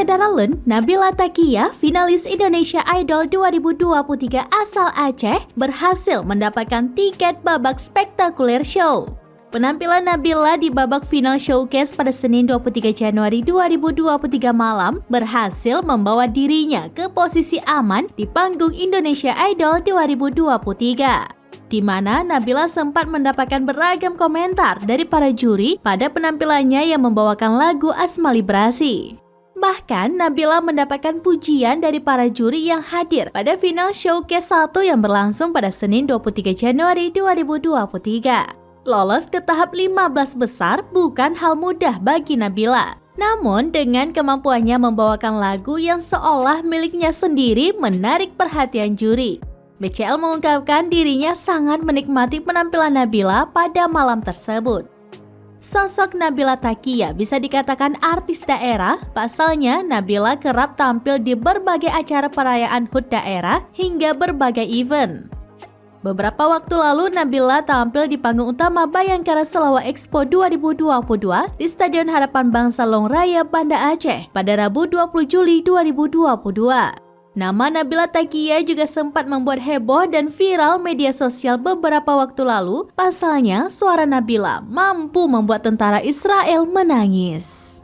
Daralun, Nabila Takia, finalis Indonesia Idol 2023 asal Aceh, berhasil mendapatkan tiket babak spektakuler show. Penampilan Nabila di babak final showcase pada Senin 23 Januari 2023 malam berhasil membawa dirinya ke posisi aman di panggung Indonesia Idol 2023. Di mana Nabila sempat mendapatkan beragam komentar dari para juri pada penampilannya yang membawakan lagu Asmali Brasi. Bahkan Nabila mendapatkan pujian dari para juri yang hadir pada final showcase 1 yang berlangsung pada Senin 23 Januari 2023. Lolos ke tahap 15 besar bukan hal mudah bagi Nabila. Namun dengan kemampuannya membawakan lagu yang seolah miliknya sendiri menarik perhatian juri. BCL mengungkapkan dirinya sangat menikmati penampilan Nabila pada malam tersebut. Sosok Nabila Takia bisa dikatakan artis daerah, pasalnya Nabila kerap tampil di berbagai acara perayaan HUT daerah hingga berbagai event. Beberapa waktu lalu Nabila tampil di panggung utama Bayangkara Selawat Expo 2022 di Stadion Harapan Bangsa Long Raya, Banda Aceh pada Rabu 20 Juli 2022. Nama Nabila Takia juga sempat membuat heboh dan viral media sosial beberapa waktu lalu, pasalnya suara Nabila mampu membuat tentara Israel menangis.